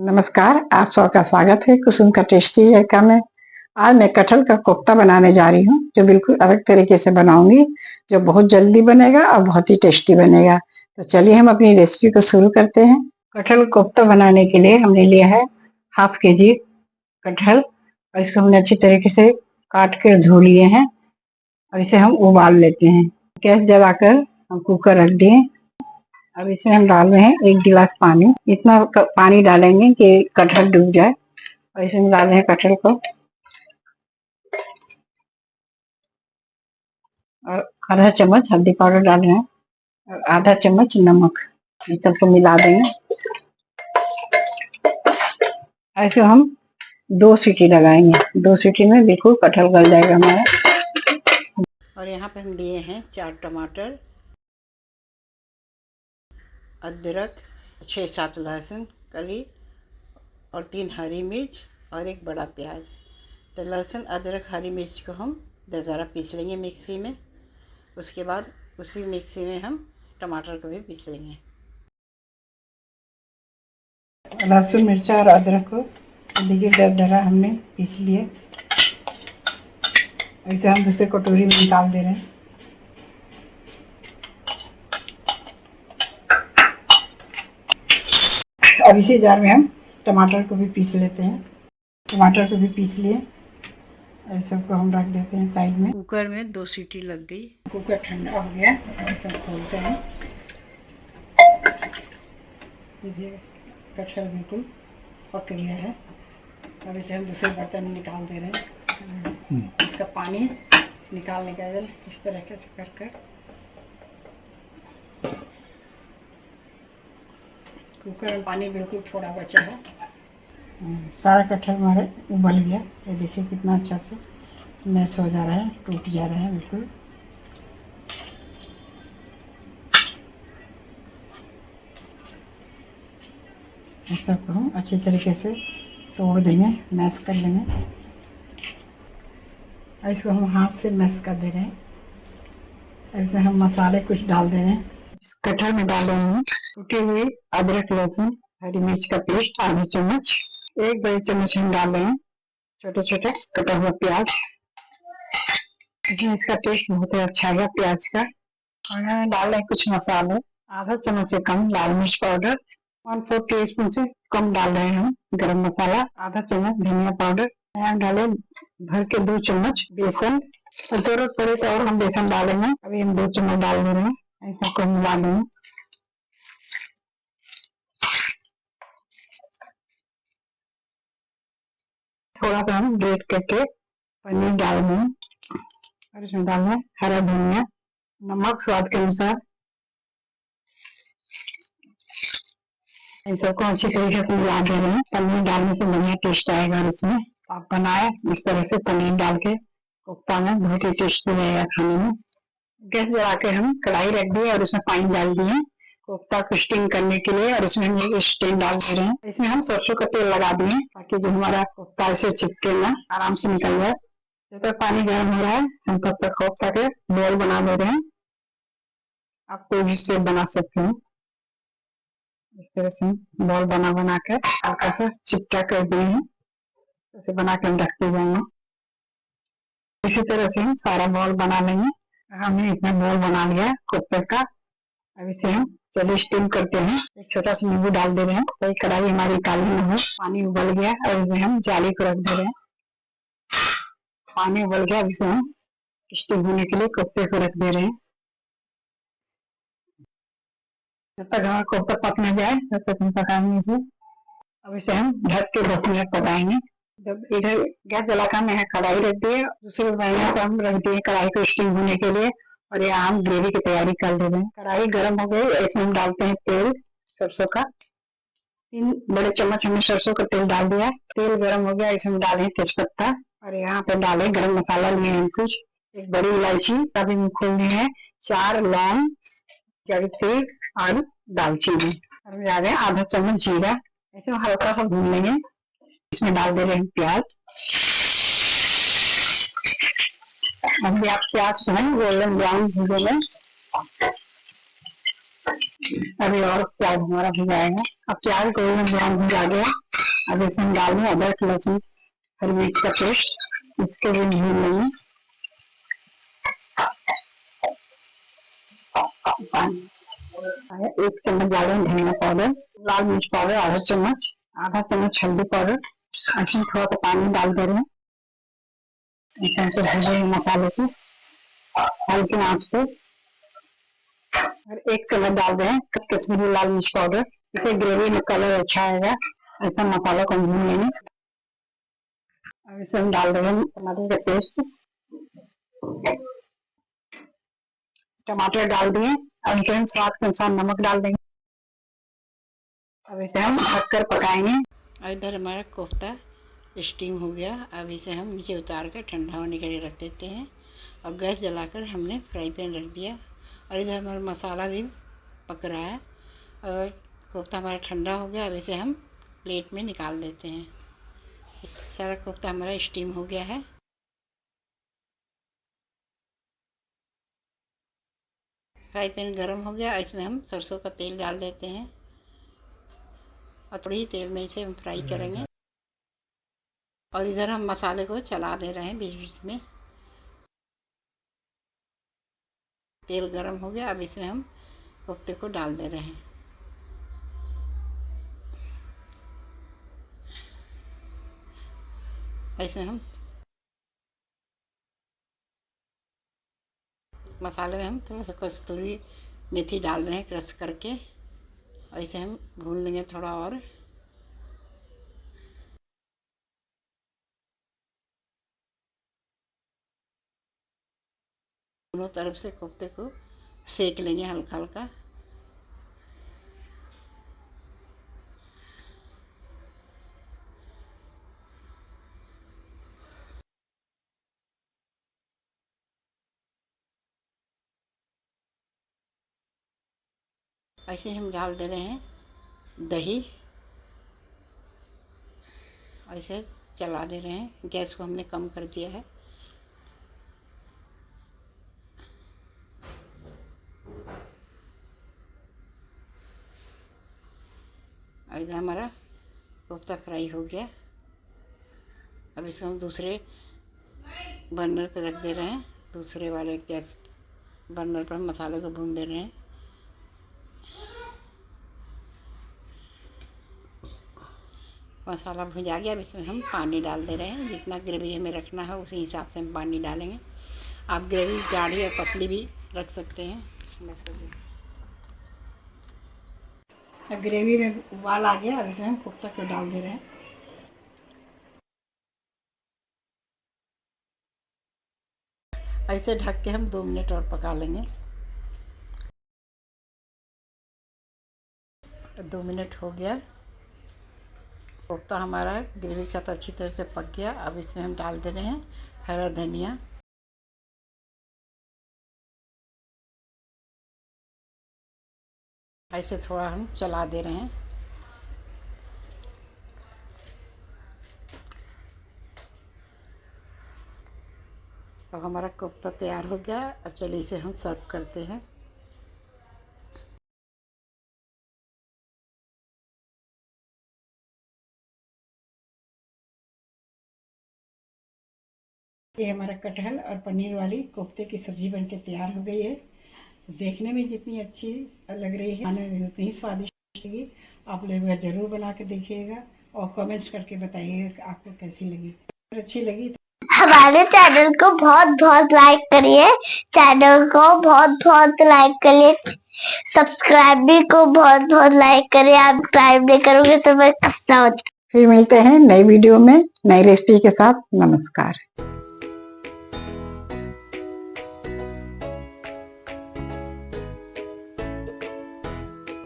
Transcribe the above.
नमस्कार, आप सबका स्वागत है कुसुम का टेस्टी जायका में। आज मैं कटहल का कोफ्ता बनाने जा रही हूँ, जो बिल्कुल अलग तरीके से बनाऊंगी, जो बहुत जल्दी बनेगा और बहुत ही टेस्टी बनेगा। तो चलिए हम अपनी रेसिपी को शुरू करते हैं। कटहल कोफ्ता बनाने के लिए हमने लिया है हाफ केजी कटहल और इसको हमने अच्छी तरीके से काट कर धो लिए हैं और इसे हम उबाल लेते हैं। गैस जलाकर हम कुकर रख दिए। अब इसमें हम डाल रहे हैं 1 गिलास पानी। इतना पानी डालेंगे कि कटहल डूब जाए। और इसमें डाल रहे हैं कटहल को और आधा चम्मच हल्दी पाउडर डाल रहे हैं और आधा चम्मच नमक। ये सबको मिला देंगे। ऐसे हम 2 सीटी लगाएंगे। 2 सीटी में बिल्कुल कटहल गल जाएगा हमारा। और यहाँ पे हम लिए हैं 4 टमाटर, अदरक, 6-7 लहसुन कली और 3 हरी मिर्च और 1 बड़ा प्याज। तो लहसुन, अदरक, हरी मिर्च को हम ज़रा पीस लेंगे मिक्सी में। उसके बाद उसी मिक्सी में हम टमाटर को भी पीस लेंगे। लहसुन, मिर्चा और अदरक को देखिए दरदरा हमने पीस लिए। इसे हम दूसरे कटोरी में निकाल दे रहे हैं। अब इसी जार में हम टमाटर को भी पीस लेते हैं। टमाटर को भी पीस लिए और सबको हम रख देते हैं साइड में। कुकर में 2 सीटी लग गई। कुकर ठंडा हो गया और सब खोलते हैं। कटहल बिल्कुल पक गया है। अब इसे हम दूसरे बर्तन में निकाल दे रहे हैं। इसका पानी निकालने का जल इस तरह से कर कर कुकर में पानी बिल्कुल थोड़ा बचा है। सारा कटहल हमारे उबल गया। ये देखिए कितना अच्छा से मैश हो जा रहा है, टूट जा रहा है बिल्कुल। इस सबको हम अच्छी तरीके से तोड़ देंगे, मैश कर लेंगे। और इसको हम हाथ से मैश कर दे रहे हैं। ऐसे हम मसाले कुछ डाल दे रहे हैं। इस कटहल में डाल रहे हैं टूटे हुए अदरक, लहसुन, हरी मिर्च का पेस्ट आधा चम्मच। 1 बड़े चम्मच हम डाल रहे हैं छोटे छोटे कटा हुआ प्याज। इसका टेस्ट बहुत ही अच्छा है प्याज का। और डाल रहे हैं कुछ मसाले। आधा चम्मच से कम लाल मिर्च पाउडर, 1/4 टीस्पून से कम डाल रहे हैं गरम मसाला, आधा चम्मच धनिया पाउडर। डाले भर के 2 चम्मच बेसन। तो जरूरत पड़े तो और हम बेसन डालेंगे। अभी हम 2 चम्मच डाल दे रहे हैं। ऐसा को मिला देंगे। थोड़ा सा हम ग्रेट करके पनीर डाल देंगे और इसमें डालना है हरा धनिया, नमक स्वाद के अनुसार। इन सबको अच्छी तरीके से मिला दे रहे हैं। पनीर डालने से बढ़िया टेस्ट आएगा। और इसमें आप बनाए इस तरह से पनीर डाल के कोफ्ता में बहुत ही टेस्टी रहेगा खाने में। गैस जला के हम कढ़ाई रख दिए और उसमें पानी डाल दिए कोफ्ता को स्टीम करने के लिए। और इसमें हम ये स्टीम डाल दे रहे हैं। इसमें हम सरसों का तेल लगा दिए ताकि जो हमारा कोफ्ता इसे चिपके ना, आराम से निकल जाए। जब तक पानी गर्म हो रहा है हम तब तक कोफ्ता के बॉल बना दे रहे हैं। आप कोई भी शेप बना सकते हैं। इस तरह से बॉल बना बना कर हल्का सा चिपटा कर दिए हैं। ऐसे बना के हम रखते जाएंगे। इसी तरह से हम सारा बॉल बना लेंगे। हमने इतना बॉल बना लिया कोफ्ते का। अब इसे हम चलिए स्टीम करते हैं। एक छोटा सा नींबू डाल दे रहे हैं तो कढ़ाई हमारी काली न हो। पानी उबल गया और इसमें हम जाली को रख दे रहे हैं। पानी उबल गया, अब इसे हम स्टीम होने के लिए कोफ्ते को रख दे रहे हैं। जब तक हमारा कोफ्ता पक न जाए तब तक हम पकाएंगे इसे। अब इसे हम ढक के 10 मिनट पकाएंगे। जब इधर गैस जलाकर मैंने कढ़ाई रख दी है, दूसरे बर्तन को हम रख दिए कढ़ाई को स्टीम होने के लिए। और यहाँ हम ग्रेवी की तैयारी कर दे रहे हैं। कढ़ाई गर्म हो गई, इसमें हम डालते हैं तेल सरसों का। 3 बड़े चम्मच हमने सरसों का तेल डाल दिया। तेल गर्म हो गया, इसमें डाले तेजपत्ता और यहाँ पे डाले गरम मसाला लिए हैं कुछ, 1 बड़ी इलायची अभी खोल दी है, 4 लौंग, जावित्री और दालचीनी। और डाले आधा चम्मच जीरा। ऐसे हल्का सा भून लेंगे। इसमें डाल दे रहे हैं प्याज। अभी आप प्याज जो है गोल्डन ब्राउन भूनेंगे। अभी और प्याज हमारा भुन जाएगा। अब प्याज गोल्डन ब्राउन भुन गया। अब इसमें डाल दें अदरक लहसुन हरी मिर्च का पेस्ट, इसके भी भून लेंगे। एक चम्मच डालें धनिया पाउडर, लाल मिर्च पाउडर आधा चम्मच हल्दी पाउडर, इसमें थोड़ा सा पानी डाल दे रहे हैं। ऐसे भूनेंगे मसाले को हल्की आंच पे। और एक चम्मच डाल दें कश्मीरी लाल मिर्च पाउडर, इसे ग्रेवी में कलर अच्छा आएगा। ऐसा मसाला को भून लेंगे। अब इसे हम डाल देंगे टमाटर का पेस्ट, टमाटर डाल दिए। अब इसे हम स्वाद के अनुसार नमक डाल देंगे। अब इसे हम ढककर पकाएंगे। इधर हमारा कोफ्ता स्टीम हो गया। अब इसे हम नीचे उतार कर ठंडा होने के लिए रख देते हैं और गैस जलाकर हमने फ्राई पैन रख दिया। और इधर हमारा मसाला भी पक रहा है और कोफ्ता हमारा ठंडा हो गया। अब इसे हम प्लेट में निकाल देते हैं। सारा कोफ्ता हमारा स्टीम हो गया है। फ्राई पैन गरम हो गया, इसमें हम सरसों का तेल डाल देते हैं और थोड़ी ही तेल में इसे हम फ्राई करेंगे। और इधर हम मसाले को चला दे रहे हैं बीच बीच में। तेल गरम हो गया, अब इसमें हम कोफ्ते को डाल दे रहे हैं। ऐसे हम मसाले में हम थोड़ा सा कस्तूरी मेथी डाल रहे हैं क्रश करके। ऐसे हम भून लेंगे थोड़ा और। दोनों तरफ से कोफ्ते को सेक लेंगे हल्का हल्का। ऐसे हम डाल दे रहे हैं दही। ऐसे चला दे रहे हैं। गैस को हमने कम कर दिया है। इधर हमारा कोफ्ता फ्राई हो गया। अब इसको हम दूसरे बर्नर पर रख दे रहे हैं। दूसरे वाले गैस बर्नर पर मसाले को भून दे रहे हैं। मसाला भुजा गया। अब इसमें हम पानी डाल दे रहे हैं। जितना ग्रेवी हमें रखना है उसी हिसाब से हम पानी डालेंगे। आप ग्रेवी गाढ़ी या पतली भी रख सकते हैं। ग्रेवी में उबाल आ गया। अब इसमें हम कोफ्ता को डाल दे रहे हैं। ऐसे ढक के हम 2 मिनट और पका लेंगे। 2 मिनट हो गया। कोफ्ता हमारा ग्रेवी के साथ अच्छी तरह से पक गया। अब इसमें हम डाल दे रहे हैं हरा धनिया। ऐसे थोड़ा हम चला दे रहे हैं। अब हमारा कोफ्ता तैयार हो गया। अब चलिए इसे हम सर्व करते हैं। ये हमारा कटहल और पनीर वाली कोफ्ते की सब्ज़ी बनके तैयार हो गई है। देखने में जितनी अच्छी लग रही है, खाने में भी उतनी ही स्वादिष्ट लगी। आप लोग ज़रूर बना के देखिएगा और कमेंट्स करके बताइएगा कि आपको कैसी लगी। अगर अच्छी लगी तो हमारे चैनल को बहुत बहुत लाइक करिए। चैनल को बहुत बहुत लाइक करिए। सब्सक्राइब भी को बहुत बहुत लाइक करिए। आप सब्सक्राइब नहीं करोगे तो मैं गुस्सा हो जाऊंगी। फिर मिलते हैं नई वीडियो में नई रेसिपी के साथ। नमस्कार।